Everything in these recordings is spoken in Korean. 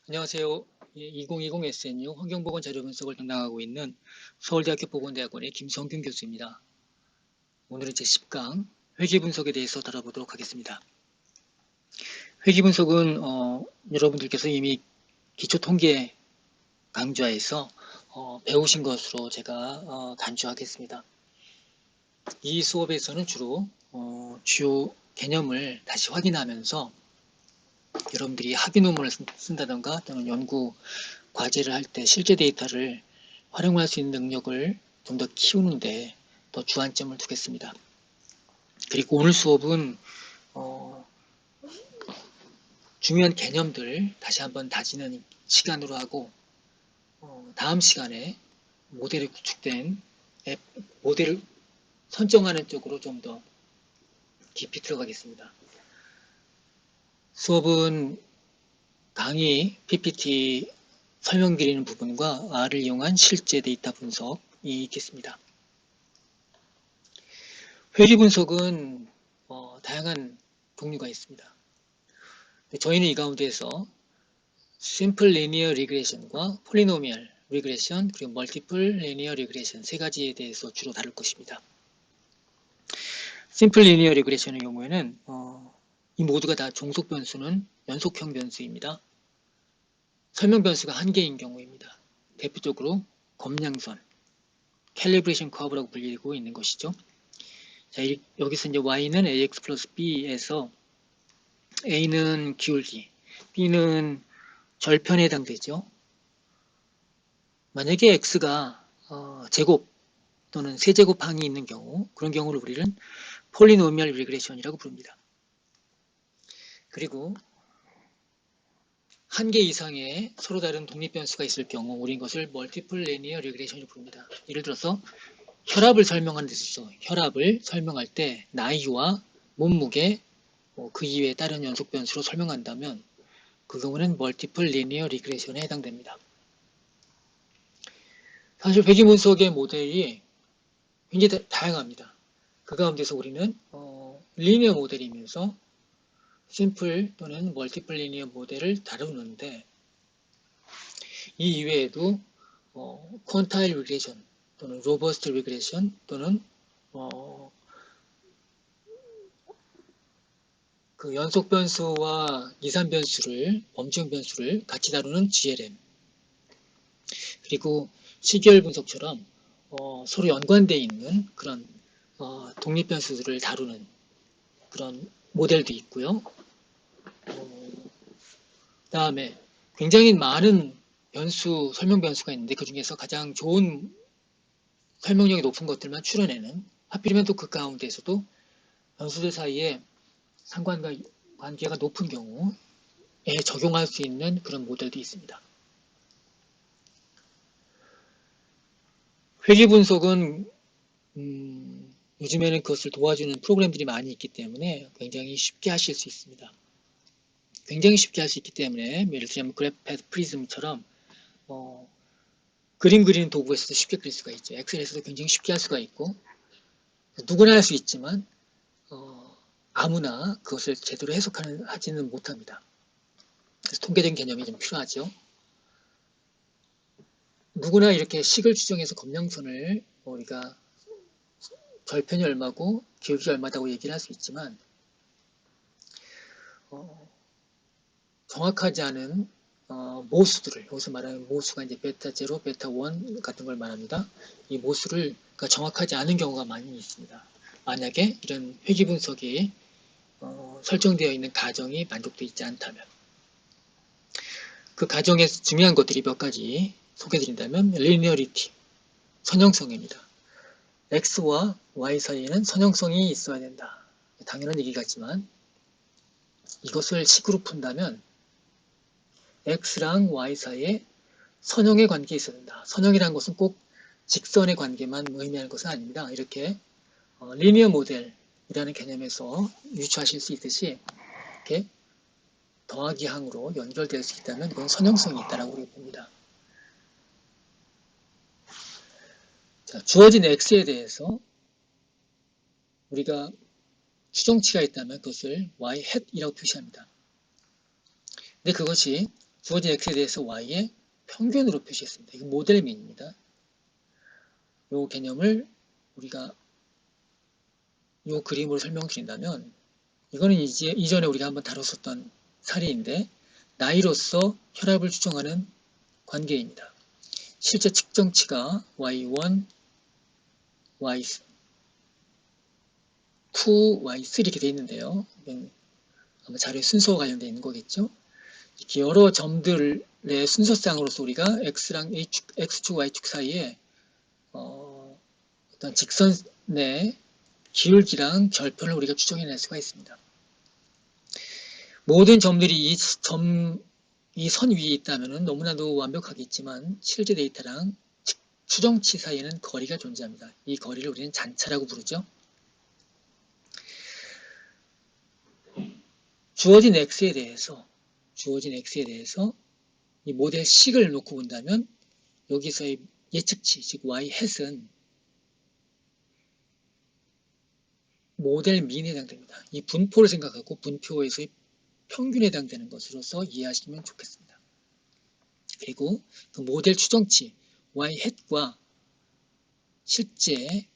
안녕하세요. 2020 SNU 환경보건 자료분석을 담당하고 있는 서울대학교 보건대학원의 김성균 교수입니다. 오늘은 제10강 회계분석에 대해서 다뤄보도록 하겠습니다. 회계분석은 여러분들께서 이미 기초통계 강좌에서 배우신 것으로 제가 간주하겠습니다. 이 수업에서는 주로 주요 개념을 다시 확인하면서 여러분들이 학위 논문을 쓴다던가 또는 연구 과제를 할 때 실제 데이터를 활용할 수 있는 능력을 좀 더 키우는데 더 주안점을 두겠습니다. 그리고 오늘 수업은 중요한 개념들 다시 한번 다지는 시간으로 하고 다음 시간에 모델이 구축된 모델을 선정하는 쪽으로 좀 더 깊이 들어가겠습니다. 수업은 강의, PPT 설명드리는 부분과 R을 이용한 실제 데이터 분석이 있겠습니다. 회계 분석은 다양한 종류가 있습니다. 저희는 이 가운데에서 Simple Linear Regression과 Polynomial Regression 그리고 Multiple Linear Regression 세 가지에 대해서 주로 다룰 것입니다. Simple Linear Regression의 경우에는 이 모두가 다 종속 변수는 연속형 변수입니다. 설명 변수가 한 개인 경우입니다. 대표적으로 검량선, Calibration Curve라고 불리고 있는 것이죠. 자, 여기서 이제 y는 ax 플러스 b에서 a는 기울기, b는 절편에 해당되죠. 만약에 x가 제곱 또는 세제곱항이 있는 경우, 그런 경우를 우리는 폴리노미얼 리그레션이라고 부릅니다. 그리고 한 개 이상의 서로 다른 독립변수가 있을 경우 우리는 것을 멀티플 리니어 리그레션이라고 부릅니다. 예를 들어서 혈압을 설명하는 데 있어서 혈압을 설명할 때 나이와 몸무게, 그 이외에 다른 연속 변수로 설명한다면 그 경우는 멀티플 리니어 리그레션에 해당됩니다. 사실 회계분석의 모델이 굉장히 다양합니다. 그 가운데서 우리는 리니어 모델이면서 심플 또는 멀티플 리니어 모델을 다루는데 이 이외에도 퀀타일 리그레션 또는 로버스트 리그레션 또는 그 연속 변수와 이산 변수를 범증 변수를 같이 다루는 GLM 그리고 시계열 분석처럼 서로 연관되어 있는 그런 독립 변수들을 다루는 그런 모델도 있고요. 다음에 굉장히 많은 변수, 설명 변수가 있는데 그 중에서 가장 좋은 설명력이 높은 것들만 추려내는 하필이면 또 그 가운데에서도 변수들 사이에 상관관계가 높은 경우에 적용할 수 있는 그런 모델도 있습니다. 회계 분석은 요즘에는 그것을 도와주는 프로그램들이 많이 있기 때문에 굉장히 쉽게 하실 수 있습니다. 굉장히 쉽게 할 수 있기 때문에 예를 들자면 그래프 프리즘처럼 그림 그리는 도구에서도 쉽게 그릴 수가 있죠. 엑셀에서도 굉장히 쉽게 할 수가 있고 누구나 할 수 있지만 아무나 그것을 제대로 하지는 못합니다. 그래서 통계적인 개념이 좀 필요하죠. 누구나 이렇게 식을 추정해서 검량선을 우리가 절편이 얼마고 기울기 얼마다고 얘기를 할 수 있지만 정확하지 않은 모수들을 여기서 말하는 모수가 이제 베타 0, 베타 1 같은 걸 말합니다. 이 모수를 그러니까 정확하지 않은 경우가 많이 있습니다. 만약에 이런 회귀 분석이 설정되어 있는 가정이 만족되어 있지 않다면 그 가정에서 중요한 것들이 몇 가지 소개드린다면 리니어리티, 선형성입니다. X와 Y 사이에는 선형성이 있어야 된다. 당연한 얘기 같지만 이것을 식으로 푼다면 X랑 Y 사이에 선형의 관계가 있어야 된다. 선형이라는 것은 꼭 직선의 관계만 의미하는 것은 아닙니다. 이렇게 리니어 모델이라는 개념에서 유추하실 수 있듯이 이렇게 더하기 항으로 연결될 수 있다면 그건 선형성이 있다고 우리가 봅니다. 자, 주어진 X에 대해서 우리가 추정치가 있다면 그것을 Y hat이라고 표시합니다. 근데 그것이 주어진 x에 대해서 y의 평균으로 표시했습니다. 이거 모델 민입니다. 이 개념을 우리가 이 그림으로 설명드린다면, 이거는 이전에 우리가 한번 다뤘었던 사례인데, 나이로서 혈압을 추정하는 관계입니다. 실제 측정치가 y1, y2, y3 이렇게 되어 있는데요. 아마 자료의 순서와 관련되어 있는 거겠죠. 이렇게 여러 점들의 순서상으로서 우리가 x랑 x축, y축 사이에 어떤 직선의 기울기랑 결편을 우리가 추정해낼 수가 있습니다. 모든 점들이 이 선 위에 있다면 너무나도 완벽하겠지만 실제 데이터랑 추정치 사이에는 거리가 존재합니다. 이 거리를 우리는 잔차라고 부르죠. 주어진 x에 대해서 이 모델 식을 놓고 본다면 여기서의 예측치, 즉 y hat은 모델 민에 해당됩니다. 이 분포를 생각하고 분포에서의 평균에 해당되는 것으로서 이해하시면 좋겠습니다. 그리고 그 모델 추정치 y hat과 실제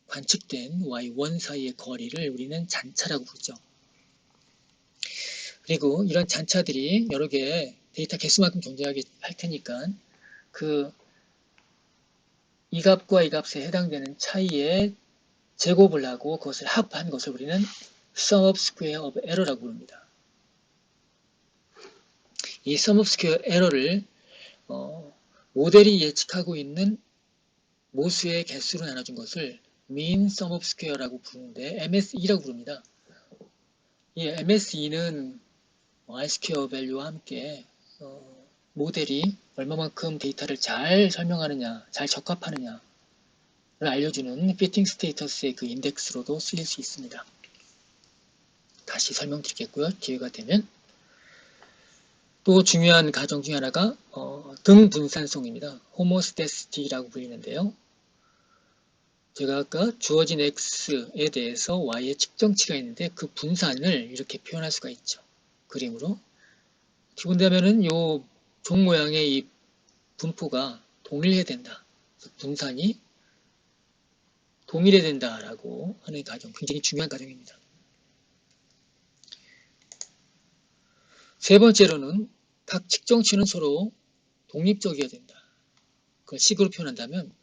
관측된 y1 사이의 거리를 우리는 잔차라고 부르죠. 그리고 이런 잔차들이 여러 개의 데이터 개수만큼 존재하게 할 테니까 이 값과 이 값에 해당되는 차이의 제곱을 하고 그것을 합한 것을 우리는 sum of square of error라고 부릅니다. 이 sum of square error를 모델이 예측하고 있는 모수의 개수로 나눠준 것을 mean sum of square라고 부르는데 MSE라고 부릅니다. 이 MSE는 R-square value와 함께 모델이 얼마만큼 데이터를 잘 설명하느냐, 잘 적합하느냐를 알려주는 fitting status의 그 인덱스로도 쓰일 수 있습니다. 다시 설명드리겠고요. 기회가 되면. 또 중요한 가정 중에 하나가 등분산성입니다. homostatic이라고 불리는데요. 제가 아까 주어진 x에 대해서 y의 측정치가 있는데 그 분산을 이렇게 표현할 수가 있죠. 그림으로. 어떻게 본다면은 요 종 모양의 이 분포가 동일해야 된다. 분산이 동일해야 된다라고 하는 가정, 굉장히 중요한 가정입니다. 세 번째로는 각 측정치는 서로 독립적이어야 된다. 그걸 식으로 표현한다면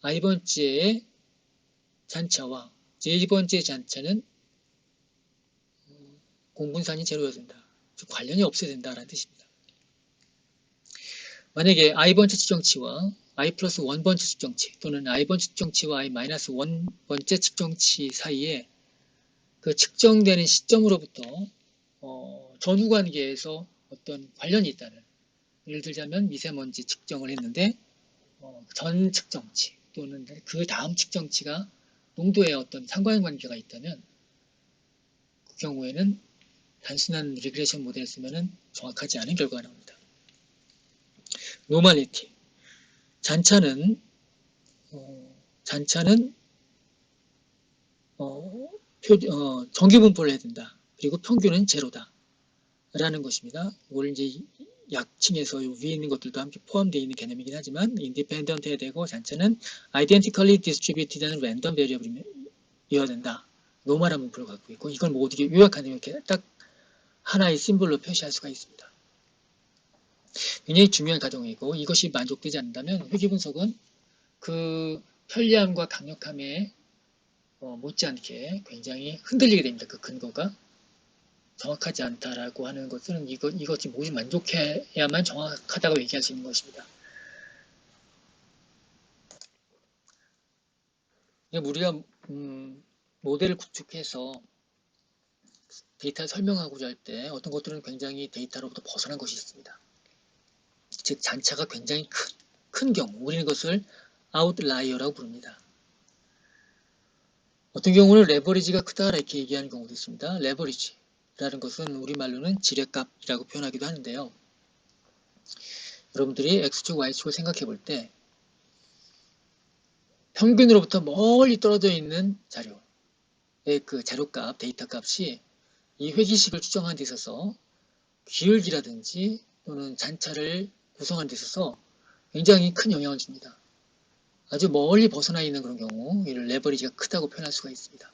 i번째의 잔차와 j번째 잔차는 공분산이 제로여야 된다. 즉 관련이 없어야 된다라는 뜻입니다. 만약에 i번째 측정치와 i 플러스 1번째 측정치 또는 i번째 측정치와 i 마이너스 1번째 측정치 사이에 그 측정되는 시점으로부터 전후관계에서 어떤 관련이 있다는, 예를 들자면 미세먼지 측정을 했는데 전 측정치 또는 그 다음 측정치가 농도에 어떤 상관관계가 있다면 그 경우에는 단순한 리그레션 모델을 쓰면 정확하지 않은 결과가 나옵니다. 노멀리티. 잔차는 정규분포를 해야 된다. 그리고 평균은 제로다. 라는 것입니다. 이걸 이제 약칭에서 위에 있는 것들도 함께 포함되어 있는 개념이긴 하지만 independent 해야 되고 잔차는 identically distributed라는 랜덤 베리어블이어야 된다. 노멀한 분포를 갖고 있고 이걸 뭐 어떻게 요약하냐면 이렇게 딱 하나의 심볼로 표시할 수가 있습니다. 굉장히 중요한 가정이고 이것이 만족되지 않는다면 회귀분석은 그 편리함과 강력함에 못지않게 굉장히 흔들리게 됩니다. 그 근거가 정확하지 않다라고 하는 것은 이것이 모두 만족해야만 정확하다고 얘기할 수 있는 것입니다. 우리가 모델을 구축해서 데이터를 설명하고자 할 때 어떤 것들은 굉장히 데이터로부터 벗어난 것이 있습니다. 즉 잔차가 굉장히 큰 경우 우리는 그것을 아웃라이어라고 부릅니다. 어떤 경우는 레버리지가 크다 이렇게 얘기하는 경우도 있습니다. 레버리지라는 것은 우리말로는 지렛값이라고 표현하기도 하는데요. 여러분들이 X축, Y축을 생각해 볼 때 평균으로부터 멀리 떨어져 있는 자료의 그 자료값, 데이터 값이 이 회기식을 추정하는 데 있어서 기울기라든지 또는 잔차를 구성하는 데 있어서 굉장히 큰 영향을 줍니다. 아주 멀리 벗어나 있는 그런 경우 이를 레버리지가 크다고 표현할 수가 있습니다.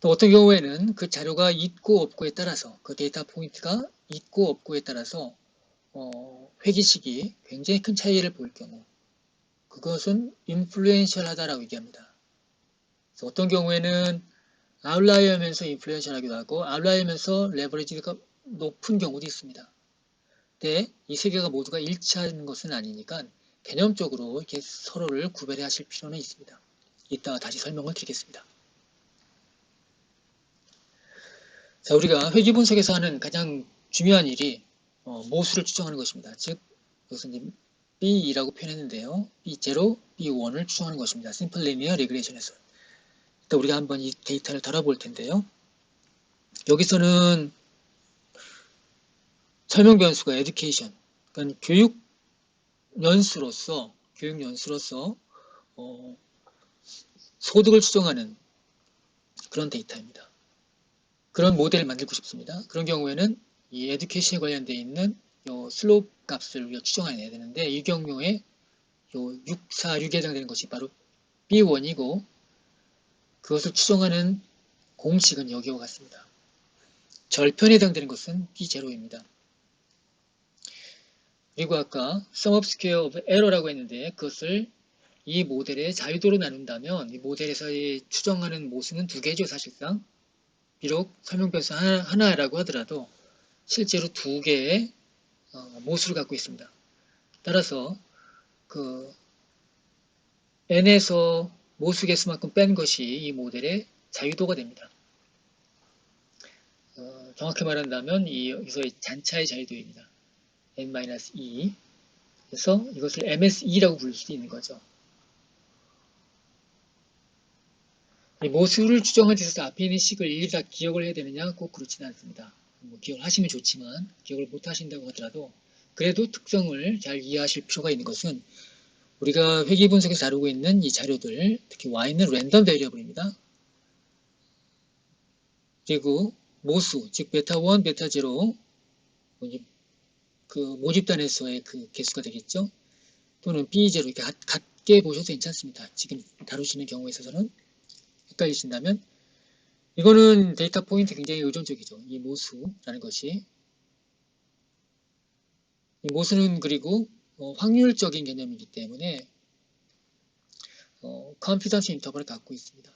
또 어떤 경우에는 그 자료가 있고 없고에 따라서 그 데이터 포인트가 있고 없고에 따라서 회귀식이 굉장히 큰 차이를 보일 경우 그것은 인플루엔셜하다라고 얘기합니다. 그래서 어떤 경우에는 아웃라이어면서 인플루엔셜하기도 하고 아웃라이어면서 레버리지가 높은 경우도 있습니다. 근데 이 세 개가 모두가 일치하는 것은 아니니까 개념적으로 이렇게 서로를 구별해 하실 필요는 있습니다. 이따가 다시 설명을 드리겠습니다. 자, 우리가 회귀 분석에서 하는 가장 중요한 일이 모수를 추정하는 것입니다. 즉, 이것은 이제 B2라고 표현했는데요. B0, B1을 추정하는 것입니다. 심플 리니어 리그레이션에서. 일단 우리가 한번 이 데이터를 다뤄볼 텐데요. 여기서는 설명 변수가 education, 그러니까 교육 연수로서 소득을 추정하는 그런 데이터입니다. 그런 모델을 만들고 싶습니다. 그런 경우에는 이 에듀케이션에 관련되어 있는 요 슬롭 값을 우리가 추정해내야 되는데 이 경우에 요 646에 해당되는 것이 바로 B1이고 그것을 추정하는 공식은 여기와 같습니다. 절편에 해당되는 것은 B0입니다. 그리고 아까 sum of square of error라고 했는데 그것을 이 모델의 자유도로 나눈다면 이 모델에서 추정하는 모수는 두 개죠, 사실상. 비록 설명 변수 하나라고 하더라도 실제로 두 개의 모수를 갖고 있습니다. 따라서 그 n에서 모수 개수만큼 뺀 것이 이 모델의 자유도가 됩니다. 정확히 말한다면 여기서의 잔차의 자유도입니다. n-2 그래서 이것을 MSE라고 부를 수도 있는 거죠. 이 모수를 추정한 데 있어서 앞에 있는 식을 일일이 다 기억을 해야 되느냐? 꼭 그렇지는 않습니다. 기억을 하시면 좋지만 기억을 못 하신다고 하더라도 그래도 특성을 잘 이해하실 필요가 있는 것은 우리가 회귀 분석에서 다루고 있는 이 자료들, 특히 Y는 랜덤 베리어블입니다. 그리고 모수, 즉 베타1, 베타0 그 모집단에서의 그 개수가 되겠죠. 또는 B0 이렇게 같게 보셔도 괜찮습니다. 지금 다루시는 경우에 있어서는 헷갈리신다면 이거는 데이터 포인트 굉장히 의존적이죠. 이 모수라는 것이. 이 모수는 그리고 확률적인 개념이기 때문에 confidence 인터벌을 갖고 있습니다.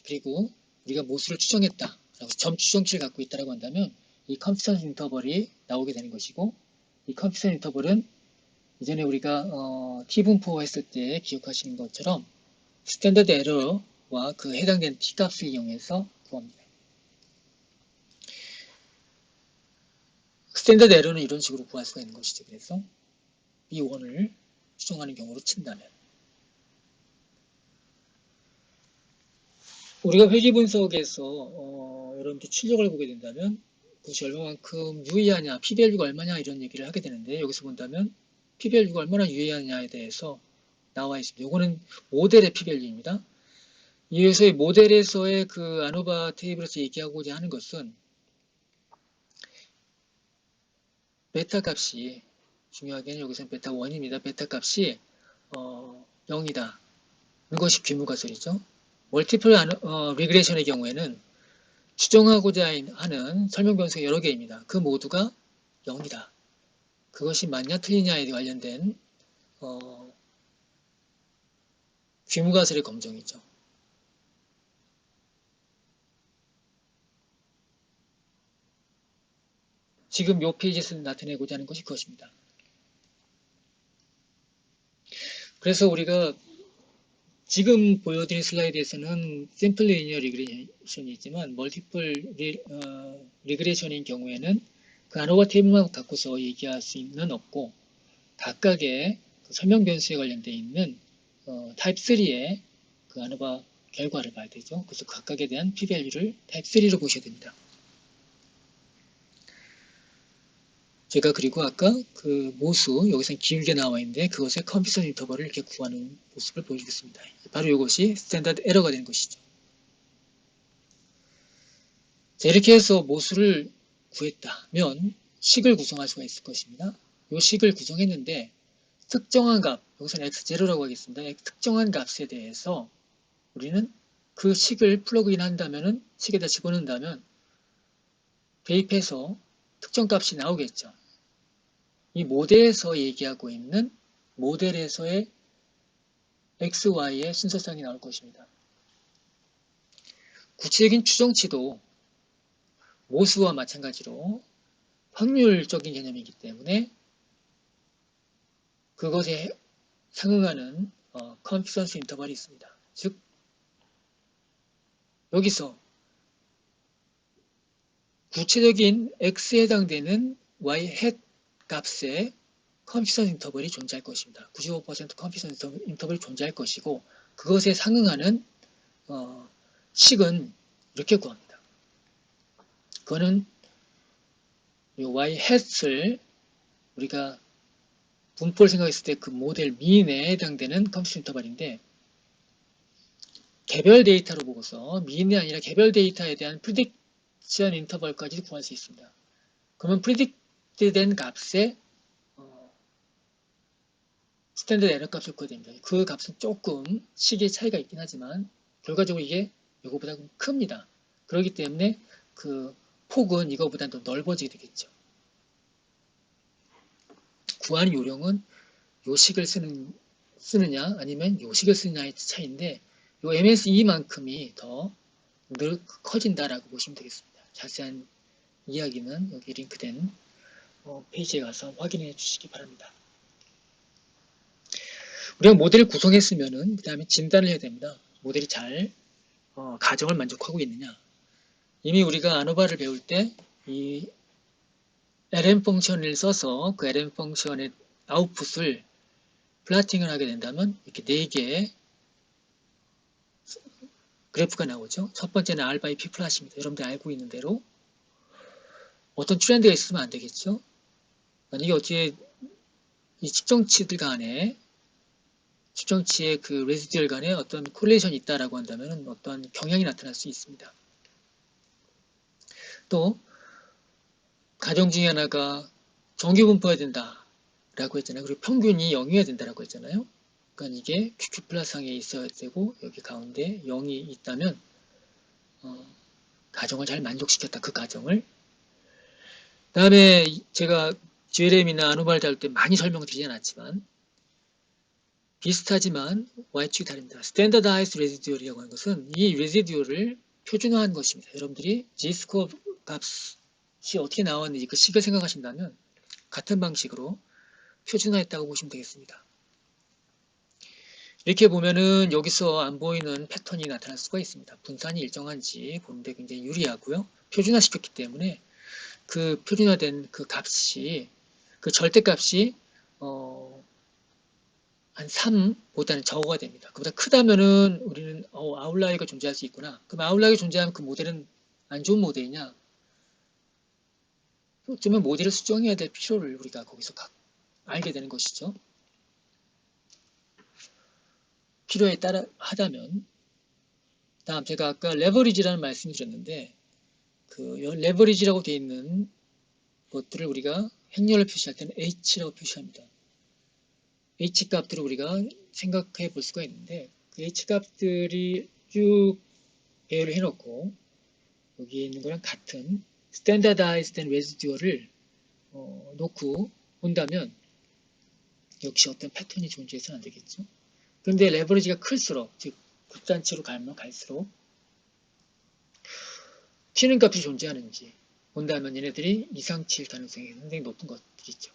그리고 우리가 모수를 추정했다. 점 추정치를 갖고 있다고 한다면 이 confidence 인터벌이 나오게 되는 것이고 이 confidence 인터벌은 이전에 우리가 t분포 했을 때 기억하시는 것처럼 스탠더드 에러와 그 해당되는 t값을 이용해서 구합니다. 스탠더드 에러는 이런 식으로 구할 수가 있는 것이죠. 그래서 B1을 추정하는 경우로 친다면 우리가 회귀 분석에서 여러분들 출력을 보게 된다면 그것이 얼마만큼 유의하냐, p-value가 얼마냐 이런 얘기를 하게 되는데 여기서 본다면 p-value가 얼마나 유의하냐에 대해서 나와 있습니다. 이거는 모델의 p-value입니다. 이에서의 모델에서의 그 아노바 테이블에서 얘기하고자 하는 것은 베타 값이 중요하게는 여기서는 베타 1입니다. 베타 값이 0이다. 이것이 규모가설이죠. 멀티플 리그레이션의 경우에는 추정하고자 하는 설명 변수가 여러 개입니다. 그 모두가 0이다. 그것이 맞냐 틀리냐에 관련된 규모가설의 검정이죠. 지금 이 페이지에서 나타내고자 하는 것이 그것입니다. 그래서 우리가 지금 보여드린 슬라이드에서는 심플 리니어 리그레이션이 있지만 멀티플 리그레이션인 경우에는 그 아노바 테이블만 갖고서 얘기할 수는 없고 각각의 그 설명 변수에 관련되어 있는 타입 3의 그 아노바 결과를 봐야 되죠. 그래서 각각에 대한 p-value를 타입 3로 보셔야 됩니다. 제가 그리고 아까 그 모수 여기서 길게 나와 있는데 그것의 컴피선 인터벌을 이렇게 구하는 모습을 보여주겠습니다. 바로 이것이 스탠다드 에러가 되는 것이죠. 자, 이렇게 해서 모수를 구했다면 식을 구성할 수가 있을 것입니다. 이 식을 구성했는데 특정한 값, 여기서는 x0라고 하겠습니다. 특정한 값에 대해서 우리는 그 식을 플러그인 한다면은 식에다 집어넣는다면 대입해서 특정 값이 나오겠죠. 이 모델에서 얘기하고 있는 모델에서의 x, y의 순서상이 나올 것입니다. 구체적인 추정치도 모수와 마찬가지로 확률적인 개념이기 때문에 그것에 상응하는 컨피던스 인터벌이 있습니다. 즉 여기서 구체적인 x에 해당되는 y 햇 값의 컨피던스 인터벌이 존재할 것입니다. 95% 컨피던스 인터벌이 존재할 것이고 그것에 상응하는 식은 이렇게 구합니다. 그거는 이 y 햇을 우리가 분포를 생각했을 때 그 모델 미인에 해당되는 컨피던스 인터벌인데 개별 데이터로 보고서 미인이 아니라 개별 데이터에 대한 프리딕션 인터벌까지 구할 수 있습니다. 그러면 프리딕트된 값의 스탠더드 에러 값을 구해야 됩니다. 그 값은 조금 식의 차이가 있긴 하지만 결과적으로 이게 이거보다 큽니다. 그렇기 때문에 그 폭은 이거보다 더 넓어지게 되겠죠. 구하는 요령은 요 식을 쓰느냐 아니면 요 식을 쓰느냐의 차이인데 요 MSE만큼이 더 커진다라고 보시면 되겠습니다. 자세한 이야기는 여기 링크된 페이지에 가서 확인해 주시기 바랍니다. 우리가 모델을 구성했으면은 그 다음에 진단을 해야 됩니다. 모델이 잘 가정을 만족하고 있느냐. 이미 우리가 아노바를 배울 때 이 LM 펑션을 써서 그 LM 펑션의 아웃풋을 플라팅을 하게 된다면 이렇게 4개의 그래프가 나오죠. 첫 번째는 R by P 플랫입니다. 여러분들 알고 있는 대로 어떤 트렌드가 있으면 안 되겠죠. 만약에 어떻게 이 측정치들 간에 측정치의 그 레지듀얼 간에 어떤 콜레이션이 있다라고 한다면 어떤 경향이 나타날 수 있습니다. 또 가정 중에 하나가 정규 분포해야 된다라고 했잖아요. 그리고 평균이 0이어야 된다라고 했잖아요. 그러니까 이게 QQ 플러스상에 있어야 되고 여기 가운데 0이 있다면 가정을 잘 만족시켰다. 그 가정을. 다음에 제가 GLM이나 아노바를 다룰 때 많이 설명드리지 않았지만 비슷하지만 Y축이 다릅니다. 스탠더다이즈 레지듀얼이라고 하는 것은 이 레지듀얼을 표준화한 것입니다. 여러분들이 G스코어 값이 어떻게 나왔는지 그 식을 생각하신다면 같은 방식으로 표준화했다고 보시면 되겠습니다. 이렇게 보면은 여기서 안 보이는 패턴이 나타날 수가 있습니다. 분산이 일정한지 보는데 굉장히 유리하고요. 표준화시켰기 때문에 그 표준화된 그 값이 그 절대값이 한 3보다는 적어가 됩니다. 그보다 크다면은 우리는 아웃라이어가 존재할 수 있구나. 그럼 아웃라이어가 존재하면 그 모델은 안 좋은 모델이냐? 어쩌면 모델을 수정해야 될 필요를 우리가 거기서 알게 되는 것이죠. 필요에 따라 하다면 다음 제가 아까 레버리지라는 말씀을 드렸는데 그 레버리지라고 되어 있는 것들을 우리가 행렬을 표시할 때는 H라고 표시합니다. H 값들을 우리가 생각해 볼 수가 있는데 그 H 값들이 쭉 배열을 해놓고 여기 있는 거랑 같은 standardized residual을 놓고 본다면 역시 어떤 패턴이 존재해서는 안 되겠죠. 그런데 레버리지가 클수록 즉 극단치로 가면 갈수록 튀는 값이 존재하는지 본다면 얘네들이 이상치일 가능성이 상당히 높은 것들이죠.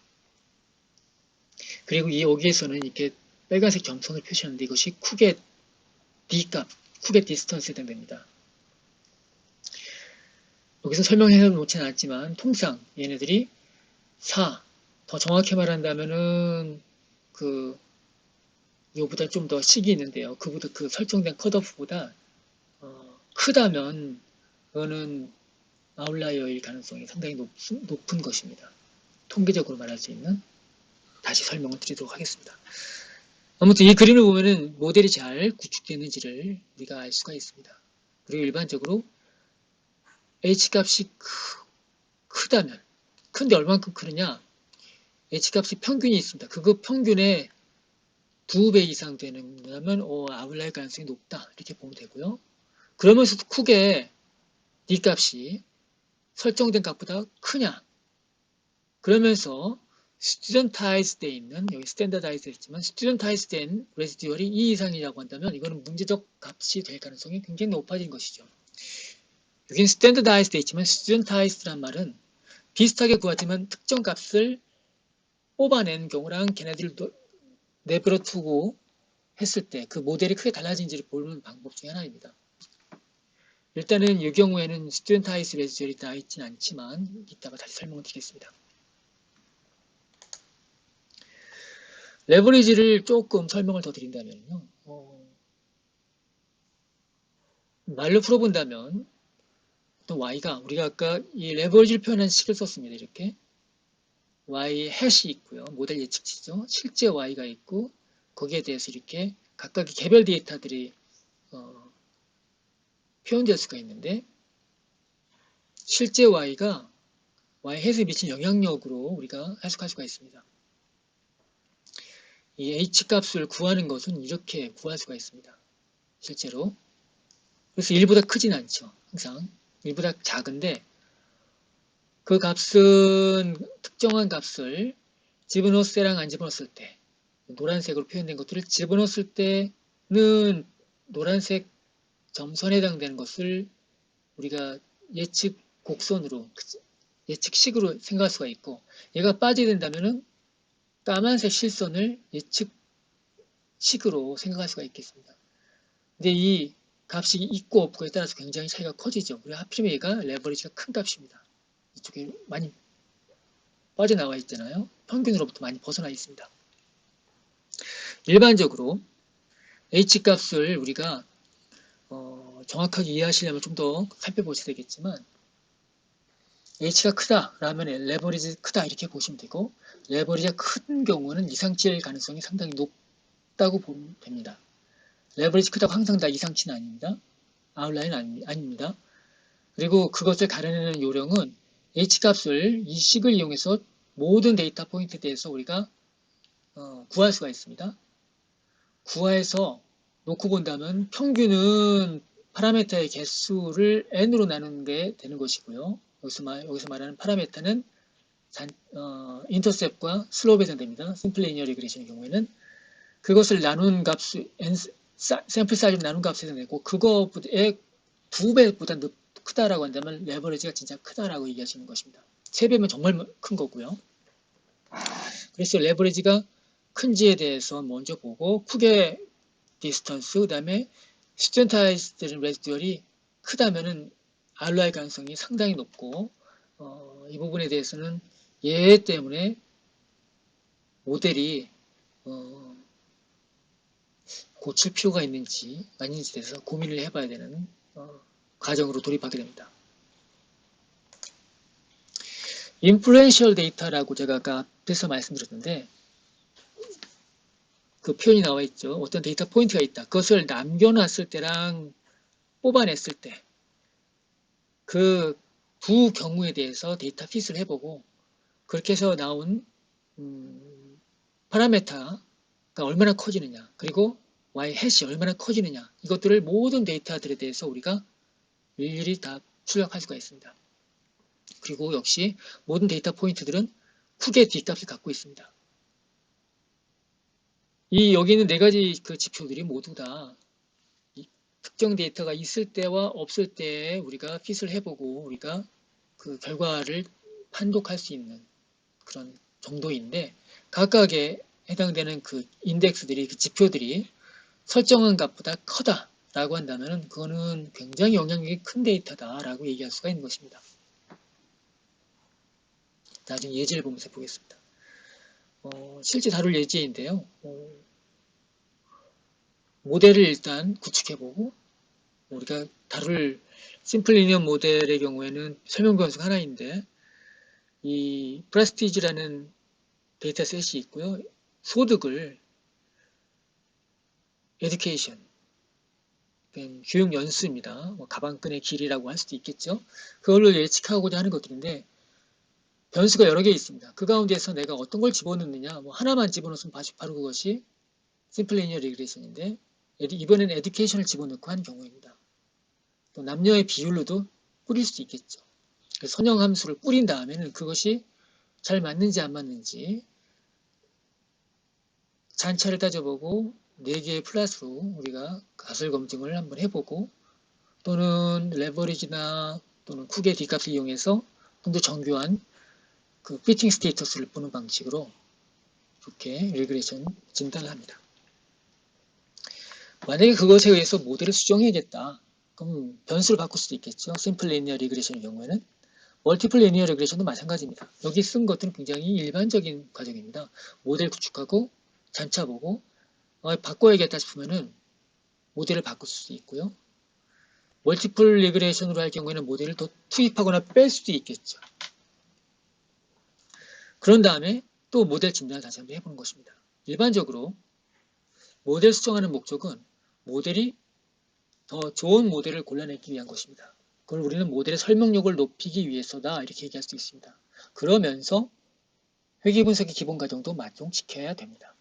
그리고 여기에서는 이렇게 빨간색 점선을 표시하는데 이것이 쿡의 D값, 쿡의 디스턴스에 해당됩니다. 여기서 설명해 놓지는 않았지만 통상 얘네들이 4, 더 정확히 말한다면은 그 이거보다 좀 더 식이 있는데요. 그보다 그 설정된 컷오프보다 크다면 그거는 아웃라이어일 가능성이 상당히 높은 것입니다. 통계적으로 말할 수 있는 다시 설명을 드리도록 하겠습니다. 아무튼 이 그림을 보면은 모델이 잘 구축되는지를 우리가 알 수가 있습니다. 그리고 일반적으로 H값이 크다면, 큰데 얼만큼 크느냐? H값이 평균이 있습니다. 그거 평균의 2배 이상 되면 아웃라이어 가능성이 높다. 이렇게 보면 되고요. 그러면서도 크게 D값이 설정된 값보다 크냐? 그러면서 studentized 돼 있는, 여기 standardized 했지만 studentized 된 residual이 2 이상이라고 한다면 이거는 문제적 값이 될 가능성이 굉장히 높아진 것이죠. 여기는 standardized 돼 있지만 studentized란 말은 비슷하게 구하지만 특정 값을 뽑아낸 경우랑 걔네들을 내버려 두고 했을 때 그 모델이 크게 달라진지를 보는 방법 중에 하나입니다. 일단은 이 경우에는 studentized residual이 다 있지는 않지만 이따가 다시 설명을 드리겠습니다. 레버리지를 조금 설명을 더 드린다면요. 말로 풀어본다면 또 y가 우리가 아까 이 레버리지를 표현한 식을 썼습니다. 이렇게 y 해시 있고요. 모델 예측치죠. 실제 y가 있고 거기에 대해서 이렇게 각각의 개별 데이터들이 표현될 수가 있는데 실제 y가 y 해수에 미친 영향력으로 우리가 해석할 수가 있습니다. 이 h값을 구하는 것은 이렇게 구할 수가 있습니다. 실제로. 그래서 1보다 크진 않죠. 항상 1보다 작은데 그 값은 특정한 값을 집어넣었을 때랑 안 집어넣었을 때 노란색으로 표현된 것들을 집어넣었을 때는 노란색 점선에 해당되는 것을 우리가 예측 곡선으로 예측식으로 생각할 수가 있고 얘가 빠지게 된다면은 까만색 실선을 예측식으로 생각할 수가 있겠습니다. 근데 이 값이 있고 없고에 따라서 굉장히 차이가 커지죠. 그리고 하필이면 얘가 레버리지가 큰 값입니다. 이쪽에 많이 빠져나와 있잖아요. 평균으로부터 많이 벗어나 있습니다. 일반적으로 H값을 우리가 정확하게 이해하시려면 좀 더 살펴보셔야 되겠지만 H가 크다 라면 레버리지 크다 이렇게 보시면 되고 레버리지가 큰 경우는 이상치일 가능성이 상당히 높다고 보면 됩니다. 레버리지 크다고 항상 다 이상치는 아닙니다. 아웃라인 아닙니다. 그리고 그것을 가려내는 요령은 H값을 이 식을 이용해서 모든 데이터 포인트에 대해서 우리가 구할 수가 있습니다. 구해서 놓고 본다면 평균은 파라미터의 개수를 n으로 나누는 게 되는 것이고요. 여기서 말하는 파라미터는 인터셉과 슬롭에 해당됩니다. 심플 리니어 리그레션의 경우에는 그것을 나눈 값, 샘플 사이즈를 나눈 값에 해당되고 그거의 2배보다 크다라고 한다면 레버리지가 진짜 크다라고 얘기하시는 것입니다. 3배면 정말 큰 거고요. 그래서 레버리지가 큰지에 대해서 먼저 보고 크게 디스턴스 그 다음에 스튜던타이즈드 레지듀얼이 크다면은 ROI 가능성이 상당히 높고 이 부분에 대해서는 얘 때문에 모델이 고칠 필요가 있는지 아닌지에 대해서 고민을 해봐야 되는 과정으로 돌입하게 됩니다. 인플루엔셜 데이터라고 제가 아까 앞에서 말씀드렸는데 그 표현이 나와 있죠. 어떤 데이터 포인트가 있다. 그것을 남겨놨을 때랑 뽑아냈을 때 그 두 경우에 대해서 데이터 핏을 해보고 그렇게 해서 나온 파라메타가 얼마나 커지느냐 그리고 y 해시 얼마나 커지느냐 이것들을 모든 데이터들에 대해서 우리가 일일이 다 출력할 수가 있습니다. 그리고 역시 모든 데이터 포인트들은 크게 D값을 갖고 있습니다. 여기 있는 4가지 그 지표들이 모두 다 특정 데이터가 있을 때와 없을 때에 우리가 핏을 해보고 우리가 그 결과를 판독할 수 있는 그런 정도인데 각각에 해당되는 그 인덱스들이 그 지표들이 설정한 값보다 크다라고 한다면 그거는 굉장히 영향력이 큰 데이터다라고 얘기할 수가 있는 것입니다. 나중에 예제를 보면서 보겠습니다. 실제 다룰 예제인데요. 모델을 일단 구축해보고 우리가 다룰 심플 리니어 모델의 경우에는 설명 변수가 하나인데 이 프레스티지라는 데이터셋이 있고요. 소득을 에듀케이션, 교육 연수입니다. 가방끈의 길이라고 할 수도 있겠죠. 그걸로 예측하고자 하는 것들인데 변수가 여러 개 있습니다. 그 가운데서 내가 어떤 걸 집어넣느냐, 뭐 하나만 집어넣으면 바로 그것이 심플 리니어 리그레션인데 이번에는 에듀케이션을 집어넣고 한 경우입니다. 또 남녀의 비율로도 뿌릴 수 있겠죠. 선형함수를 뿌린 다음에는 그것이 잘 맞는지 안 맞는지 잔차를 따져보고 4개의 플러스로 우리가 가설 검증을 한번 해보고 또는 레버리지나 또는 쿡의 D값을 이용해서 좀 더 정교한 그 피팅 스테이터스를 보는 방식으로 이렇게 리그레이션 진단을 합니다. 만약에 그것에 의해서 모델을 수정해야겠다. 그럼 변수를 바꿀 수도 있겠죠. 심플 리니어 리그레션의 경우에는. 멀티플 리니어 리그레션도 마찬가지입니다. 여기 쓴 것들은 굉장히 일반적인 과정입니다. 모델 구축하고 잔차 보고 바꿔야겠다 싶으면은 모델을 바꿀 수도 있고요. 멀티플 리그레이션으로 할 경우에는 모델을 더 투입하거나 뺄 수도 있겠죠. 그런 다음에 또 모델 진단을 다시 한번 해보는 것입니다. 일반적으로 모델 수정하는 목적은 모델이 더 좋은 모델을 골라내기 위한 것입니다. 그걸 우리는 모델의 설명력을 높이기 위해서다 이렇게 얘기할 수 있습니다. 그러면서 회귀분석의 기본 과정도 만족시켜야 됩니다.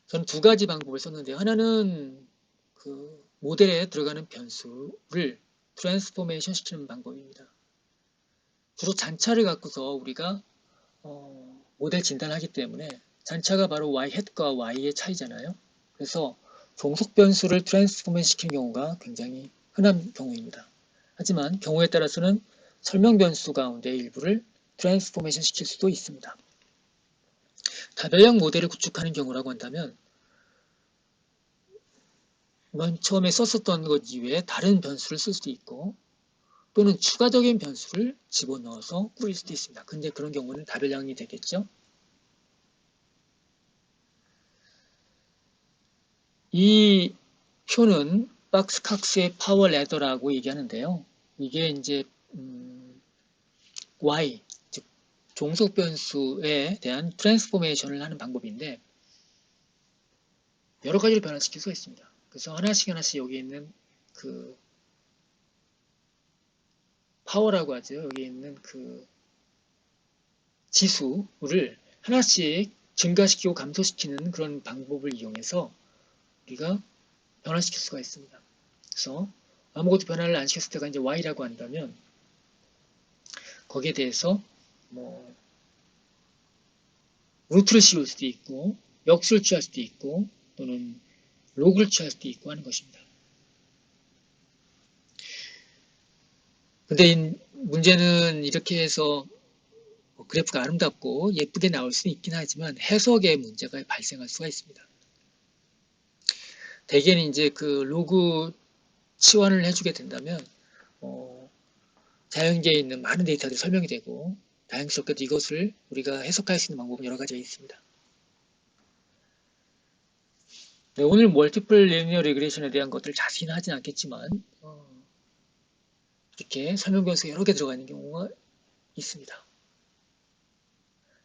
저는 두 가지 방법을 썼는데요. 하나는 그 모델에 들어가는 변수를 트랜스포메이션 시키는 방법입니다. 주로 잔차를 갖고서 우리가 모델 진단하기 때문에 잔차가 바로 y 햇과 y의 차이잖아요. 그래서 종속 변수를 트랜스포메이션 시키는 경우가 굉장히 흔한 경우입니다. 하지만 경우에 따라서는 설명 변수 가운데 일부를 트랜스포메이션 시킬 수도 있습니다. 다별형 모델을 구축하는 경우라고 한다면 맨 처음에 썼었던 것 이외에 다른 변수를 쓸 수도 있고 또는 추가적인 변수를 집어넣어서 꾸릴 수도 있습니다. 근데 그런 경우는 다별형이 되겠죠. 이 표는 박스캅스의 파워 레더라고 얘기하는데요. 이게 이제 Y, 즉 종속 변수에 대한 트랜스포메이션을 하는 방법인데 여러 가지로 변화시킬 수가 있습니다. 그래서 하나씩 여기 있는 그 파워라고 하죠. 여기 있는 그 지수를 하나씩 증가시키고 감소시키는 그런 방법을 이용해서 우리가 변화시킬 수가 있습니다. 그래서 아무것도 변화를 안 시켰을 때가 이제 y라고 한다면 거기에 대해서 뭐 루트를 씌울 수도 있고 역수를 취할 수도 있고 또는 로그를 취할 수도 있고 하는 것입니다. 근데 문제는 이렇게 해서 그래프가 아름답고 예쁘게 나올 수는 있긴 하지만 해석에 문제가 발생할 수가 있습니다. 대개는 이제 그 로그 치환을 해주게 된다면 자연계에 있는 많은 데이터들이 설명이 되고 다행스럽게도 이것을 우리가 해석할 수 있는 방법은 여러 가지가 있습니다. 네, 오늘 멀티플 리니어 리그레이션에 대한 것들 자세히는 하진 않겠지만 이렇게 설명 변수가 여러 개 들어가 있는 경우가 있습니다.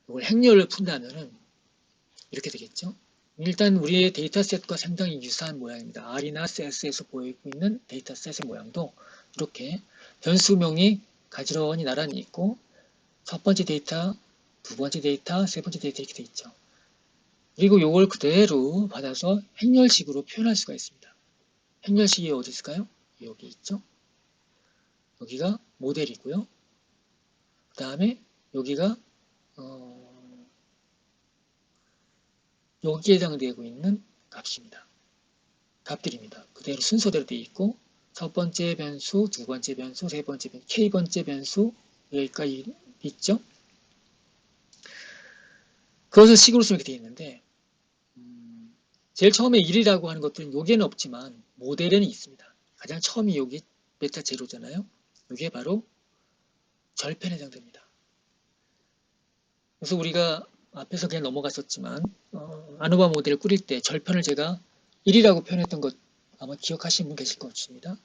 이걸 행렬을 푼다면은 이렇게 되겠죠. 일단 우리의 데이터셋과 상당히 유사한 모양입니다. R이나 CS에서 보이고 있는 데이터셋의 모양도 이렇게 변수명이 가지런히 나란히 있고 첫 번째 데이터, 두 번째 데이터, 세 번째 데이터 이렇게 돼 있죠. 그리고 이걸 그대로 받아서 행렬식으로 표현할 수가 있습니다. 행렬식이 어디 있을까요? 여기 있죠. 여기가 모델이고요. 그 다음에 여기가 여기에 해당되고 있는 값입니다. 값들입니다. 그대로 순서대로 되어 있고 첫 번째 변수, 두 번째 변수, 세 번째 변수, k번째 변수 여기까지 있죠. 그것을 식으로 쓰면 이렇게 되어 있는데 제일 처음에 1이라고 하는 것들은 여기에는 없지만 모델에는 있습니다. 가장 처음이 여기 베타 제로잖아요. 이게 바로 절편에 해당됩니다. 그래서 우리가 앞에서 그냥 넘어갔었지만 아노바 모델을 꾸릴 때 절편을 제가 1이라고 표현했던 것 아마 기억하시는 분 계실 것 같습니다.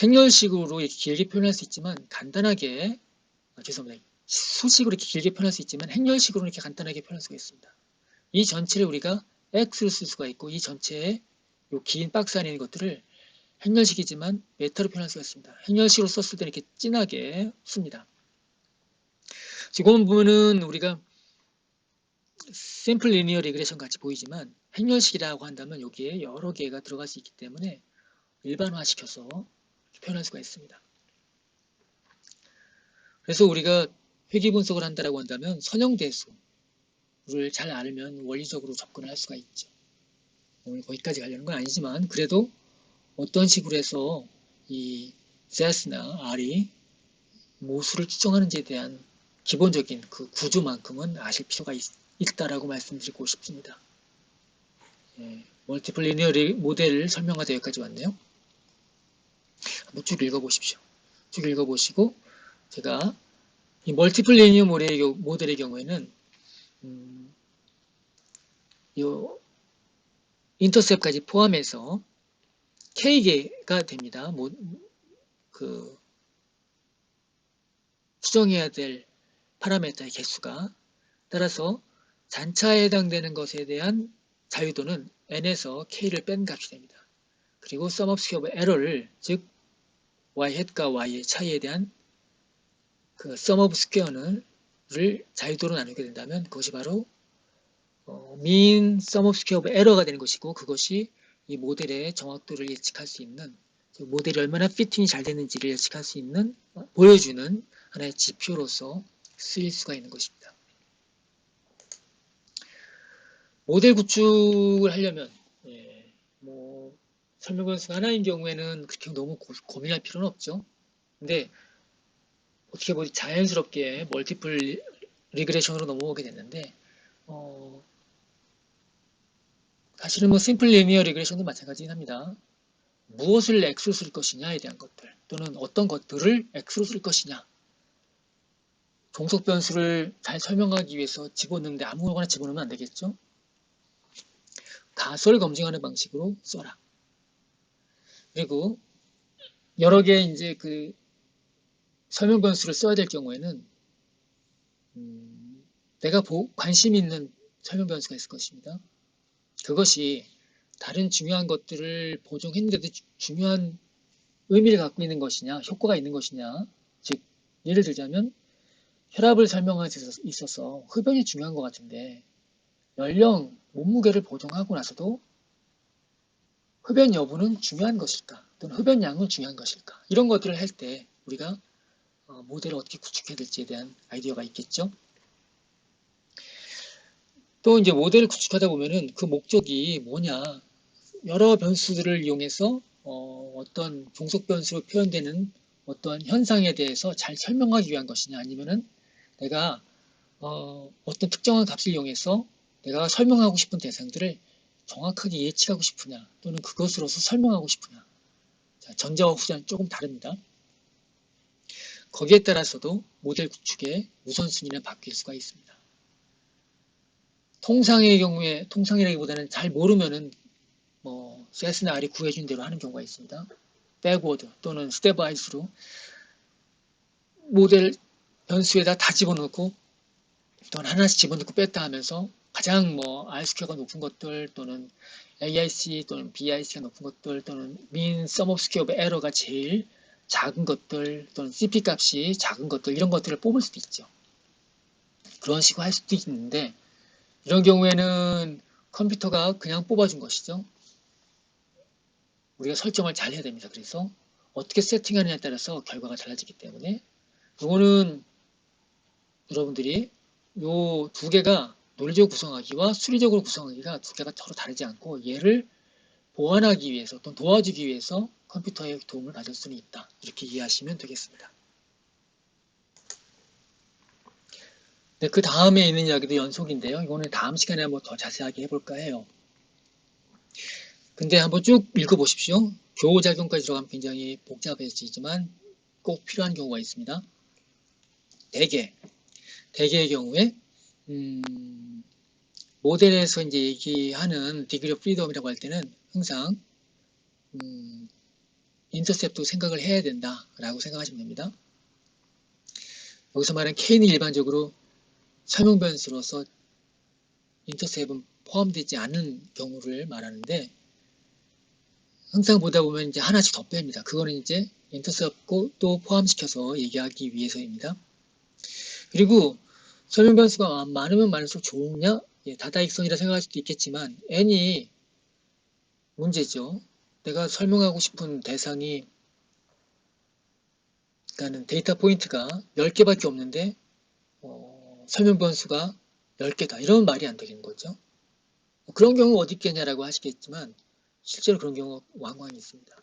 행렬식으로 이렇게 길게 표현할 수 있지만 간단하게 죄송합니다. 수식으로 이렇게 길게 표현할 수 있지만 행렬식으로 이렇게 간단하게 표현할 수가 있습니다. 이 전체를 우리가 x를 쓸 수가 있고 이 전체에 이 긴 박스 안에 있는 것들을 행렬식이지만 메타로 표현할 수가 있습니다. 행렬식으로 썼을 때는 이렇게 진하게 씁니다. 지금 보면은 우리가 샘플 리니어 리그레션 같이 보이지만 행렬식이라고 한다면 여기에 여러 개가 들어갈 수 있기 때문에 일반화시켜서 표현할 수가 있습니다. 그래서 우리가 회귀 분석을 한다고 한다면 선형대수를 잘 알면 원리적으로 접근을 할 수가 있죠. 오늘 거기까지 가려는 건 아니지만 그래도 어떤 식으로 해서 이 Z나 R이 모수를 추정하는지에 대한 기본적인 그 구조만큼은 아실 필요가 있다라고 말씀드리고 싶습니다. 멀티플 리니어 모델을 설명하다 여기까지 왔네요. 한번 쭉 읽어보십시오. 쭉 읽어보시고 제가 이 멀티플 리니어 모델의 경우에는 이 인터셉까지 포함해서 K개가 됩니다. 추정해야 될 파라미터의 개수가. 따라서 잔차에 해당되는 것에 대한 자유도는 n에서 k를 뺀 값이 됩니다. 그리고 sum of square of error를, 즉 yhead과 y의 차이에 대한 그 sum of square를 자유도로 나누게 된다면 그것이 바로 mean sum of square of error가 되는 것이고, 그것이 이 모델의 정확도를 예측할 수 있는, 모델이 얼마나 피팅이 잘 됐는지를 예측할 수 있는, 보여주는 하나의 지표로서 쓰일 수가 있는 것입니다. 모델 구축을 하려면 설명 변수가 하나인 경우에는 그렇게 너무 고민할 필요는 없죠. 근데 어떻게 보면 자연스럽게 멀티플 리그레션으로 넘어오게 됐는데 사실은 심플 리니어 리그레션도 마찬가지긴 합니다. 무엇을 x로 쓸 것이냐에 대한 것들, 또는 어떤 것들을 x로 쓸 것이냐, 종속 변수를 잘 설명하기 위해서 집어넣는데 아무거나 집어넣으면 안 되겠죠. 가설 검증하는 방식으로 써라. 그리고 여러 개의 이제 그 설명 변수를 써야 될 경우에는 내가 관심 있는 설명 변수가 있을 것입니다. 그것이 다른 중요한 것들을 보정했는데도 중요한 의미를 갖고 있는 것이냐, 효과가 있는 것이냐. 즉 예를 들자면 혈압을 설명하는 데 있어서 흡연이 중요한 것 같은데 연령, 몸무게를 보정하고 나서도 흡연 여부는 중요한 것일까? 또는 흡연량은 중요한 것일까? 이런 것들을 할 때 우리가 모델을 어떻게 구축해야 될지에 대한 아이디어가 있겠죠. 또 이제 모델을 구축하다 보면은 그 목적이 뭐냐, 여러 변수들을 이용해서 어떤 종속 변수로 표현되는 어떤 현상에 대해서 잘 설명하기 위한 것이냐, 아니면은 내가 어떤 특정한 값을 이용해서 내가 설명하고 싶은 대상들을 정확하게 예측하고 싶으냐, 또는 그것으로서 설명하고 싶으냐. 자, 전자와 후자는 조금 다릅니다. 거기에 따라서도 모델 구축의 우선순위는 바뀔 수가 있습니다. 통상의 경우에, 통상이라기보다는 잘 모르면은 CS나 R이 구해준 대로 하는 경우가 있습니다. 백워드 또는 스텝와이즈로 모델 변수에다 다 집어넣고 또는 하나씩 집어넣고 뺐다 하면서 가장 R스퀘어가 높은 것들, 또는 AIC 또는 BIC가 높은 것들, 또는 mean sum of square of error가 제일 작은 것들, 또는 CP 값이 작은 것들, 이런 것들을 뽑을 수도 있죠. 그런 식으로 할 수도 있는데 이런 경우에는 컴퓨터가 그냥 뽑아준 것이죠. 우리가 설정을 잘 해야 됩니다. 그래서 어떻게 세팅하느냐에 따라서 결과가 달라지기 때문에 이거는 여러분들이 요 두 개가 논리적으로 구성하기와 수리적으로 구성하기가 두 개가 서로 다르지 않고, 얘를 보완하기 위해서 또는 도와주기 위해서 컴퓨터의 도움을 받을 수는 있다. 이렇게 이해하시면 되겠습니다. 네, 그 다음에 있는 이야기도 연속인데요. 이거는 다음 시간에 한번 더 자세하게 해볼까 해요. 근데 한번 쭉 읽어보십시오. 교호작용까지 들어가면 굉장히 복잡해지지만 꼭 필요한 경우가 있습니다. 대개의 경우에 모델에서 이제 얘기하는 디그리 오브 프리덤이라고 할 때는 항상 인터셉도 생각을 해야 된다라고 생각하시면 됩니다. 여기서 말하는 K는 일반적으로 설명 변수로서 인터셉은 포함되지 않은 경우를 말하는데, 항상 보다 보면 이제 하나씩 더 뺍니다. 그거는 이제 인터셉트도 또 포함시켜서 얘기하기 위해서입니다. 그리고 설명 변수가 많으면 많을수록 좋으냐? 예, 다다익선이라 생각할 수도 있겠지만 n이 문제죠. 내가 설명하고 싶은 대상이 그러니까 데이터 포인트가 10개밖에 없는데 설명 변수가 10개다. 이러면 말이 안 되는 거죠. 그런 경우 어디 있겠냐라고 하시겠지만 실제로 그런 경우가 왕왕 있습니다.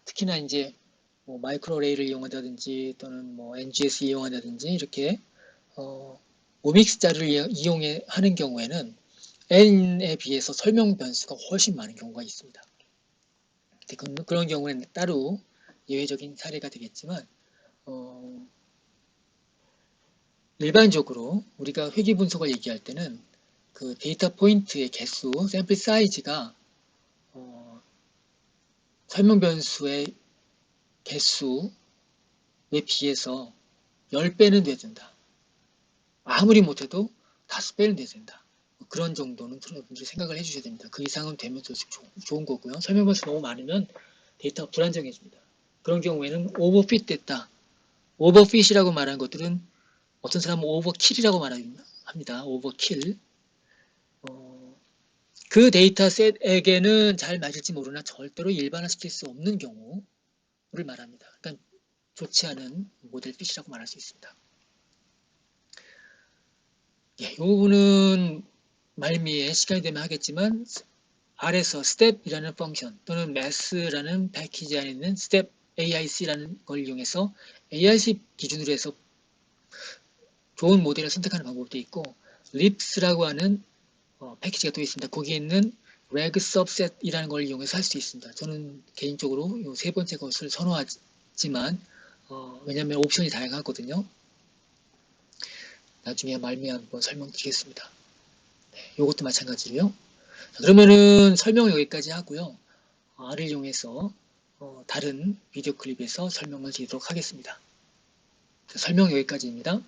특히나 이제 뭐 마이크로레이를 이용한다든지 또는 뭐 NGS 이용한다든지 이렇게 오믹스 자료를 이용해 하는 경우에는 n에 비해서 설명 변수가 훨씬 많은 경우가 있습니다. 그런 경우에는 따로 예외적인 사례가 되겠지만 일반적으로 우리가 회귀 분석을 얘기할 때는 그 데이터 포인트의 개수, 샘플 사이즈가 설명 변수의 개수에 비해서 10배는 돼야 된다. 아무리 못해도 5배는 돼야 된다. 그런 정도는 여러분들이 생각을 해주셔야 됩니다. 그 이상은 되면 더 좋은 거고요. 설명 변수 너무 많으면 데이터가 불안정해집니다. 그런 경우에는 오버핏 됐다. 오버핏이라고 말하는 것들은 어떤 사람은 오버킬이라고 말합니다. 오버킬. 그 데이터셋에게는 잘 맞을지 모르나 절대로 일반화시킬 수 없는 경우를 말합니다. 그러니까 좋지 않은 모델 핏이라고 말할 수 있습니다. 이 부분은 말미에 시간이 되면 하겠지만 아래서 step이라는 펑션 또는 mass라는 패키지 안에 있는 step AIC라는 걸 이용해서 AIC 기준으로 해서 좋은 모델을 선택하는 방법도 있고 lips라고 하는 패키지가 또 있습니다. 거기에 있는 reg subset이라는 걸 이용해서 할 수 있습니다. 저는 개인적으로 이 세 번째 것을 선호하지만 왜냐하면 옵션이 다양하거든요. 나중에 말미에 한번 설명드리겠습니다. 네, 이것도 마찬가지로요. 자, 그러면은 설명 여기까지 하고요. R을 이용해서 다른 비디오 클립에서 설명을 드리도록 하겠습니다. 자, 설명 여기까지입니다.